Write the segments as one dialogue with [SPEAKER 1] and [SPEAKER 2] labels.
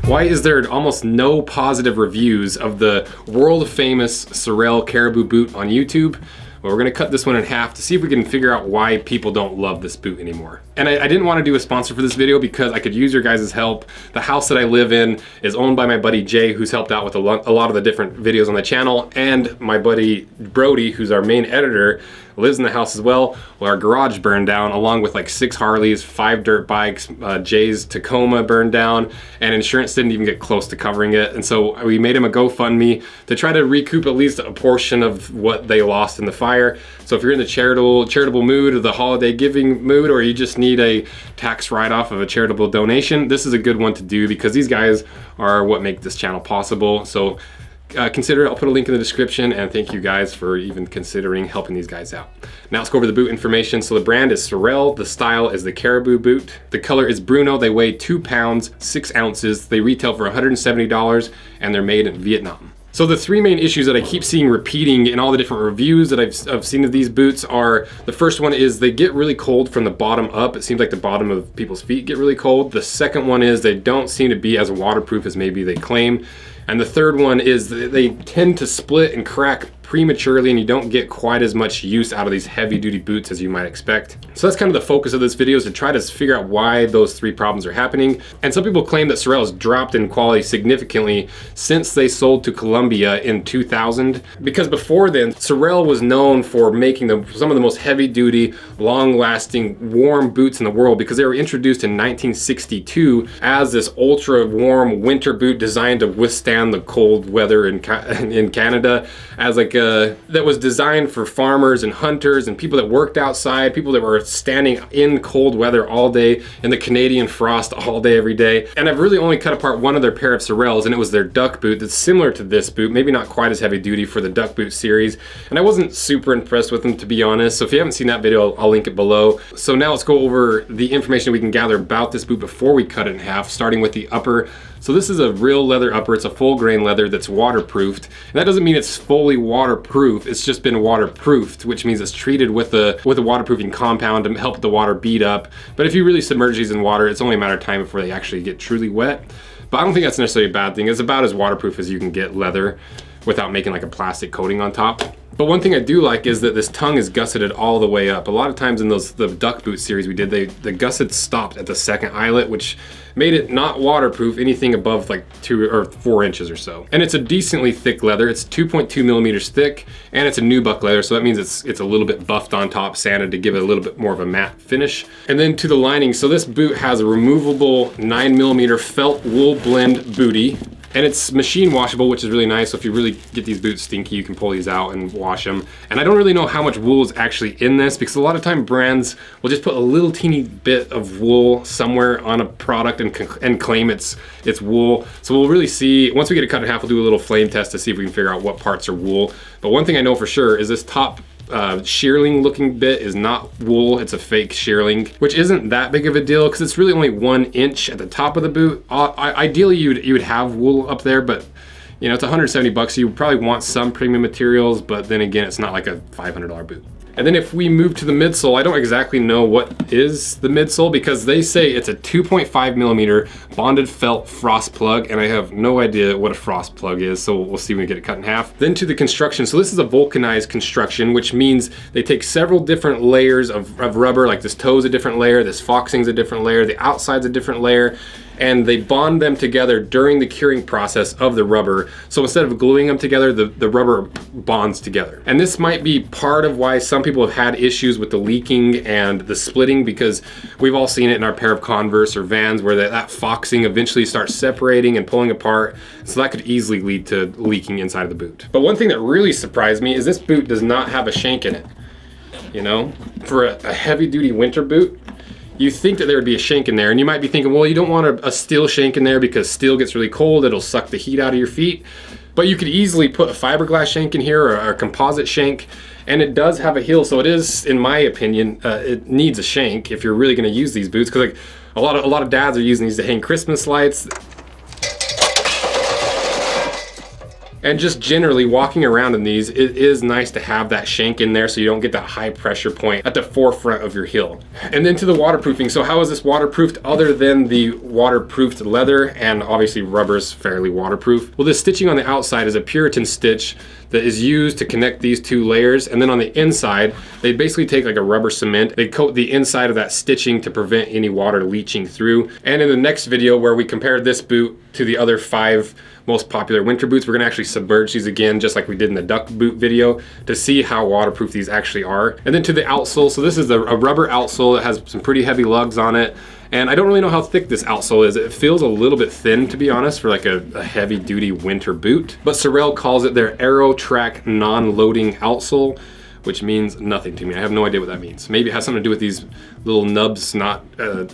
[SPEAKER 1] Why is there almost no positive reviews of the world famous Sorel Caribou Boot on YouTube? Well, we're gonna cut this one in half to see if we can figure out why people don't love this boot anymore. And I didn't want to do a sponsor for this video because I could use your guys' help. The house that I live in is owned by my buddy Jay, who's helped out with a lot of the different videos on the channel, and my buddy Brody, who's our main editor, lives in the house as well. Well, our garage burned down along with like 6 Harleys, 5 dirt bikes, Jay's Tacoma burned down, and insurance didn't even get close to covering it. And so we made him a GoFundMe to try to recoup at least a portion of what they lost in the fire. So if you're in the charitable mood or the holiday giving mood, or you just need a tax write-off of a charitable donation, this is a good one to do because these guys are what make this channel possible. So consider it. I'll put a link in the description, and thank you guys for even considering helping these guys out. Now let's go over the boot information. So the brand is Sorel, the style is the Caribou Boot, the color is Bruno, they weigh 2 pounds 6 ounces, they retail for $170, and they're made in Vietnam. So the 3 main issues that I keep seeing repeating in all the different reviews that I've seen of these boots are, the first one is they get really cold from the bottom up. It seems like the bottom of people's feet get really cold. The second one is they don't seem to be as waterproof as maybe they claim. And the third one is they tend to split and crack prematurely, and you don't get quite as much use out of these heavy duty boots as you might expect. So that's kind of the focus of this video, is to try to figure out why those 3 problems are happening. And some people claim that Sorel has dropped in quality significantly since they sold to Columbia in 2000. Because before then, Sorel was known for making some of the most heavy duty, long lasting, warm boots in the world, because they were introduced in 1962 as this ultra warm winter boot designed to withstand the cold weather in Canada, as like that was designed for farmers and hunters and people that worked outside, people that were standing in cold weather all day in the Canadian frost all day every day. And I've really only cut apart one other pair of Sorels, and it was their duck boot that's similar to this boot, maybe not quite as heavy duty for the duck boot series, and I wasn't super impressed with them, to be honest. So if you haven't seen that video, I'll link it below. So now let's go over the information we can gather about this boot before we cut it in half, starting with the upper. So this is a real leather upper. It's a full grain leather that's waterproofed. And that doesn't mean it's fully waterproof. It's just been waterproofed, which means it's treated with a waterproofing compound to help the water bead up. But if you really submerge these in water, it's only a matter of time before they actually get truly wet. But I don't think that's necessarily a bad thing. It's about as waterproof as you can get leather without making like a plastic coating on top. But one thing I do like is that this tongue is gusseted all the way up. A lot of times in the duck boot series we did, the gusset stopped at the second eyelet, which made it not waterproof anything above like 2 or 4 inches or so. And it's a decently thick leather. It's 2.2 millimeters thick, and it's a nubuck leather, so that means it's a little bit buffed on top, sanded to give it a little bit more of a matte finish. And then to the lining, so this boot has a removable 9 millimeter felt wool blend bootie. And it's machine washable, which is really nice. So if you really get these boots stinky, you can pull these out and wash them. And I don't really know how much wool is actually in this, because a lot of time brands will just put a little teeny bit of wool somewhere on a product and claim it's wool. So we'll really see, once we get it cut in half, we'll do a little flame test to see if we can figure out what parts are wool. But one thing I know for sure is this top shearling looking bit is not wool, it's a fake shearling, which isn't that big of a deal because it's really only 1 inch at the top of the boot. Ideally you would have wool up there, but you know, it's $170, so you would probably want some premium materials, but then again, it's not like a $500 boot. And then if we move to the midsole, I don't exactly know what is the midsole, because they say it's a 2.5 millimeter bonded felt frost plug, and I have no idea what a frost plug is, so we'll see when we get it cut in half. Then to the construction. So this is a vulcanized construction, which means they take several different layers of rubber, like this toe's a different layer, this foxing's a different layer, the outside's a different layer, and they bond them together during the curing process of the rubber. So instead of gluing them together, the rubber bonds together. And this might be part of why some people have had issues with the leaking and the splitting, because we've all seen it in our pair of Converse or Vans where that foxing eventually starts separating and pulling apart. So that could easily lead to leaking inside of the boot. But one thing that really surprised me is this boot does not have a shank in it. You know, for a heavy duty winter boot, you think that there would be a shank in there, and you might be thinking, well, you don't want a steel shank in there because steel gets really cold, it'll suck the heat out of your feet. But you could easily put a fiberglass shank in here, or a composite shank, and it does have a heel, so it is, in my opinion, it needs a shank if you're really gonna use these boots, because like a lot of dads are using these to hang Christmas lights. And just generally walking around in these, it is nice to have that shank in there so you don't get that high pressure point at the forefront of your heel. And then to the waterproofing. So how is this waterproofed other than the waterproofed leather, and obviously rubber's fairly waterproof? Well, this stitching on the outside is a Puritan stitch that is used to connect these two layers, and then on the inside they basically take like a rubber cement, they coat the inside of that stitching to prevent any water leaching through. And in the next video where we compare this boot to the other 5 most popular winter boots, we're gonna actually submerge these again just like we did in the duck boot video to see how waterproof these actually are. And then to the outsole, so this is a rubber outsole that has some pretty heavy lugs on it. And I don't really know how thick this outsole is. It feels a little bit thin, to be honest, for like a heavy duty winter boot. But Sorel calls it their Aero Track non-loading outsole, which means nothing to me. I have no idea what that means. Maybe it has something to do with these little nubs not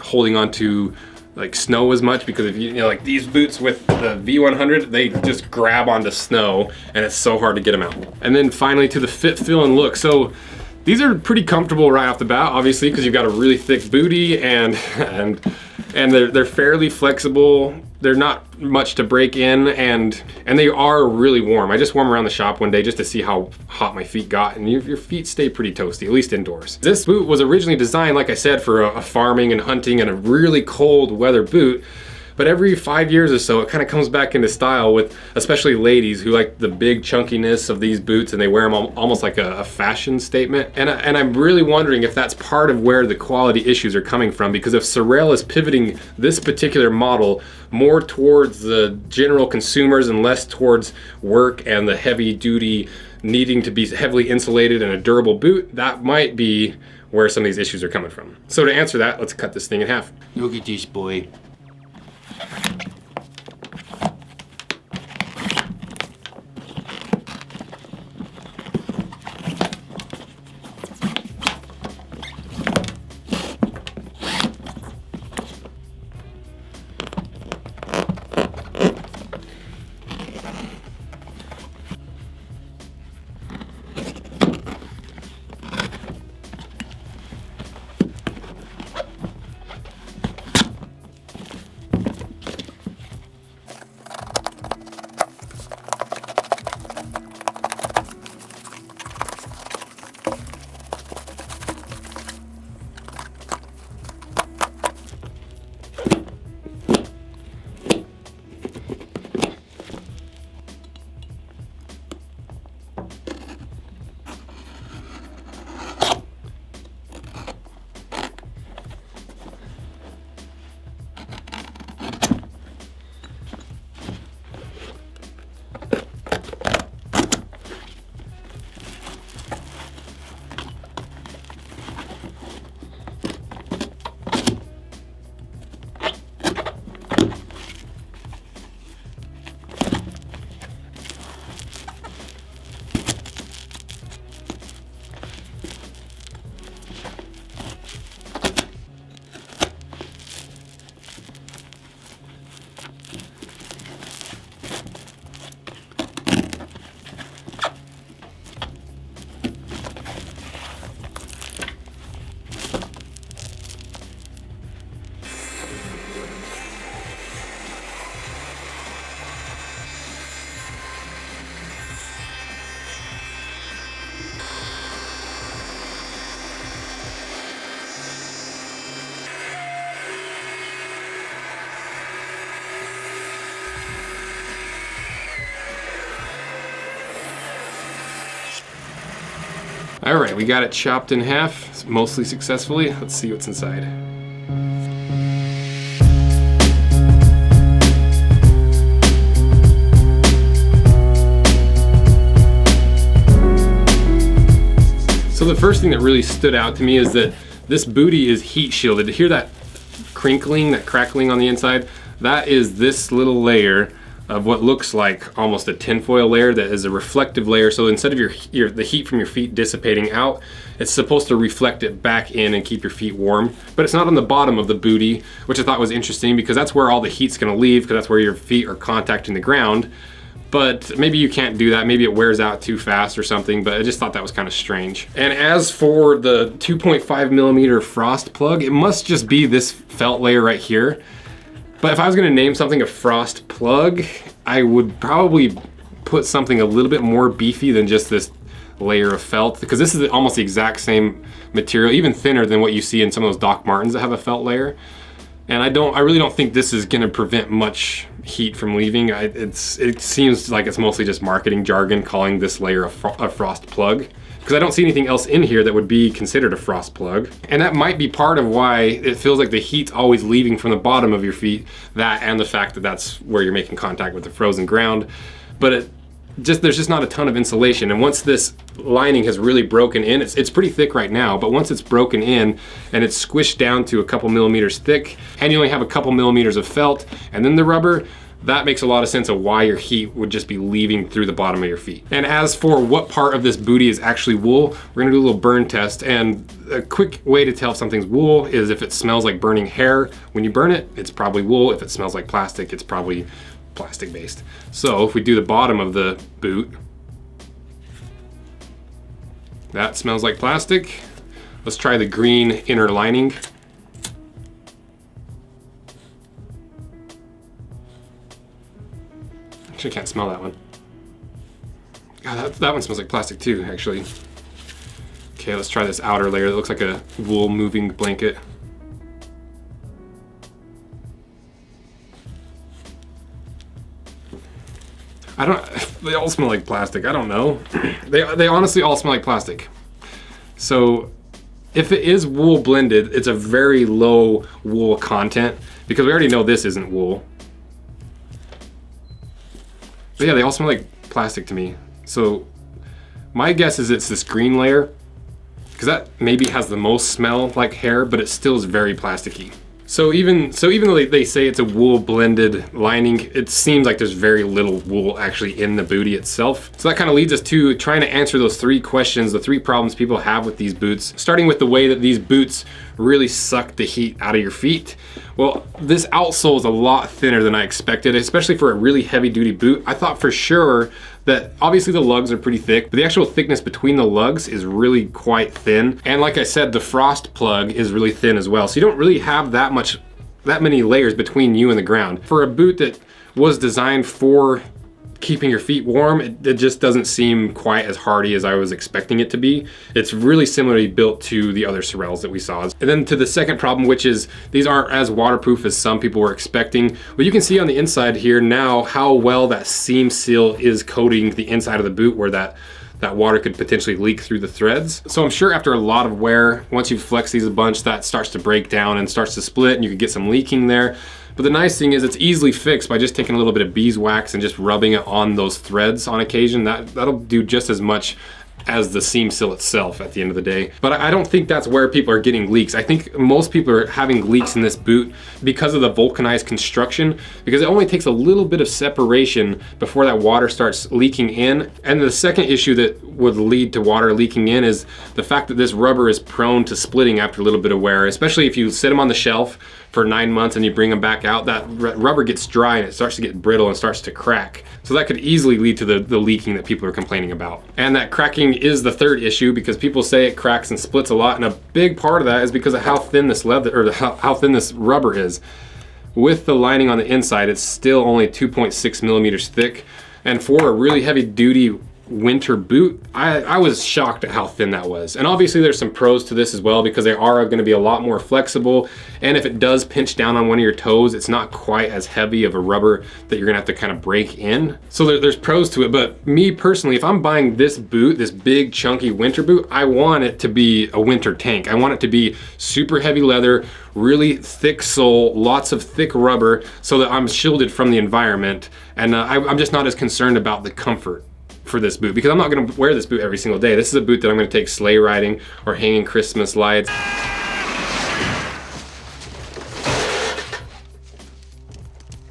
[SPEAKER 1] holding on to like snow as much, because if you know, like these boots with the V100, they just grab onto snow and it's so hard to get them out. And then finally to the fit, feel, and look. So these are pretty comfortable right off the bat, obviously, because you've got a really thick booty, and they're fairly flexible. They're not much to break in, and they are really warm. I just warmed around the shop one day just to see how hot my feet got, and your feet stay pretty toasty, at least indoors. This boot was originally designed, like I said, for a farming and hunting and a really cold weather boot. But every 5 years or so, it kind of comes back into style with especially ladies who like the big chunkiness of these boots, and they wear them almost like a fashion statement. And I'm really wondering if that's part of where the quality issues are coming from, because if Sorel is pivoting this particular model more towards the general consumers and less towards work and the heavy duty needing to be heavily insulated and a durable boot, that might be where some of these issues are coming from. So to answer that, let's cut this thing in half.
[SPEAKER 2] Look at this boy.
[SPEAKER 1] All right, we got it chopped in half, mostly successfully. Let's see what's inside. So the first thing that really stood out to me is that this bootie is heat shielded. To hear that crinkling, that crackling on the inside, that is this little layer of what looks like almost a tinfoil layer that is a reflective layer. So instead of the heat from your feet dissipating out, it's supposed to reflect it back in and keep your feet warm. But it's not on the bottom of the bootie, which I thought was interesting because that's where all the heat's gonna leave, because that's where your feet are contacting the ground. But maybe you can't do that. Maybe it wears out too fast or something, but I just thought that was kind of strange. And as for the 2.5 millimeter frost plug, it must just be this felt layer right here. But if I was gonna name something a frost plug, I would probably put something a little bit more beefy than just this layer of felt, because this is almost the exact same material, even thinner than what you see in some of those Doc Martens that have a felt layer. And I really don't think this is gonna prevent much heat from leaving. It seems like it's mostly just marketing jargon calling this layer a frost plug, because I don't see anything else in here that would be considered a frost plug. And that might be part of why it feels like the heat's always leaving from the bottom of your feet, that and the fact that that's where you're making contact with the frozen ground. But there's just not a ton of insulation, and once this lining has really broken in, it's pretty thick right now, but once it's broken in and it's squished down to a couple millimeters thick, and you only have a couple millimeters of felt and then the rubber, that makes a lot of sense of why your heat would just be leaving through the bottom of your feet. And as for what part of this bootie is actually wool, we're gonna do a little burn test, and a quick way to tell if something's wool is if it smells like burning hair. When you burn it, it's probably wool. If it smells like plastic, it's probably plastic based. So if we do the bottom of the boot, that smells like plastic. Let's try the green inner lining. Actually, I can't smell that one. God, that one smells like plastic too, actually. Okay, let's try this outer layer that looks like a wool moving blanket. They all smell like plastic. I don't know. They honestly all smell like plastic. So if it is wool blended, it's a very low wool content, because we already know this isn't wool. But yeah, they all smell like plastic to me. So my guess is it's this green layer, because that maybe has the most smell like hair, but it still is very plasticky. So even though they say it's a wool blended lining, it seems like there's very little wool actually in the bootie itself. So that kind of leads us to trying to answer those three questions, the three problems people have with these boots, starting with the way that these boots really suck the heat out of your feet. Well, this outsole is a lot thinner than I expected, especially for a really heavy duty boot. I thought for sure that obviously the lugs are pretty thick, but the actual thickness between the lugs is really quite thin. And like I said, the frost plug is really thin as well. So you don't really have that many layers between you and the ground. For a boot that was designed for keeping your feet warm, it just doesn't seem quite as hardy as I was expecting it to be. It's really similarly built to the other Sorels that we saw. And then to the second problem, which is these aren't as waterproof as some people were expecting. Well, you can see on the inside here now how well that seam seal is coating the inside of the boot, where that water could potentially leak through the threads. So I'm sure after a lot of wear, once you flex these a bunch, that starts to break down and starts to split, and you could get some leaking there. But the nice thing is it's easily fixed by just taking a little bit of beeswax and just rubbing it on those threads on occasion. That'll do just as much as the seam seal itself at the end of the day. But I don't think that's where people are getting leaks. I think most people are having leaks in this boot because of the vulcanized construction, because it only takes a little bit of separation before that water starts leaking in. And the second issue that would lead to water leaking in is the fact that this rubber is prone to splitting after a little bit of wear, especially if you sit them on the shelf for 9 months and you bring them back out, that rubber gets dry and it starts to get brittle and starts to crack. So that could easily lead to the leaking that people are complaining about. And that cracking is the third issue, because people say it cracks and splits a lot, and a big part of that is because of how thin this leather, or how thin this rubber is. With the lining on the inside, it's still only 2.6 millimeters thick, and for a really heavy duty winter boot, I was shocked at how thin that was. And obviously there's some pros to this as well, because they are going to be a lot more flexible, and if it does pinch down on one of your toes, it's not quite as heavy of a rubber that you're gonna have to kind of break in. So there's pros to it. But me personally, if I'm buying this boot, this big chunky winter boot, I want it to be a winter tank. I want it to be super heavy leather, really thick sole, lots of thick rubber, so that I'm shielded from the environment. And I'm just not as concerned about the comfort for this boot, because I'm not going to wear this boot every single day. This is a boot that I'm going to take sleigh riding or hanging Christmas lights,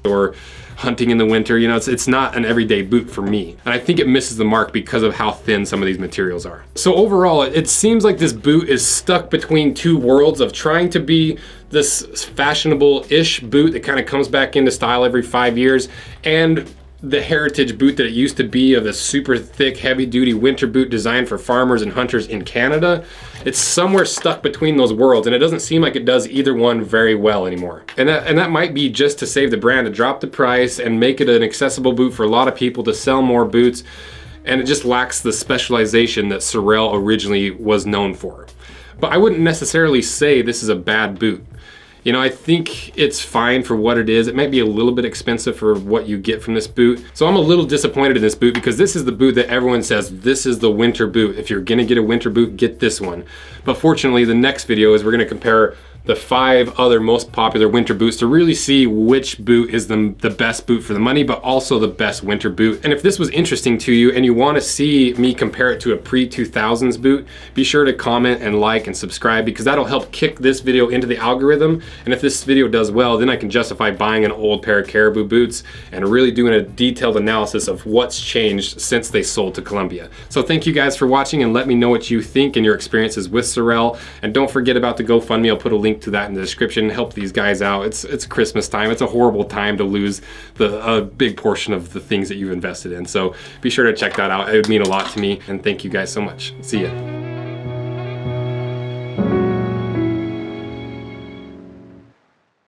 [SPEAKER 1] or hunting in the winter. You know, it's not an everyday boot for me. And I think it misses the mark because of how thin some of these materials are. So overall, it seems like this boot is stuck between two worlds of trying to be this fashionable-ish boot that kind of comes back into style every 5 years, and the heritage boot that it used to be of a super thick, heavy-duty winter boot designed for farmers and hunters in Canada. It's somewhere stuck between those worlds, and it doesn't seem like it does either one very well anymore. And that might be just to save the brand, to drop the price and make it an accessible boot for a lot of people, to sell more boots, and it just lacks the specialization that Sorel originally was known for. But I wouldn't necessarily say this is a bad boot. You know, I think it's fine for what it is. It might be a little bit expensive for what you get from this boot. So I'm a little disappointed in this boot, because this is the boot that everyone says, this is the winter boot. If you're gonna get a winter boot, get this one. But fortunately, the next video is we're gonna compare the 5 other most popular winter boots to really see which boot is the best boot for the money, but also the best winter boot. And if this was interesting to you and you want to see me compare it to a pre-2000s boot, be sure to comment and like and subscribe, because that'll help kick this video into the algorithm. And if this video does well, then I can justify buying an old pair of Caribou boots and really doing a detailed analysis of what's changed since they sold to Columbia. So thank you guys for watching, and let me know what you think and your experiences with Sorel. And don't forget about the GoFundMe. I'll put a link to that in the description. Help these guys out. It's Christmas time. It's a horrible time to lose a big portion of the things that you've invested in. So be sure to check that out. It would mean a lot to me, and thank you guys so much. See ya.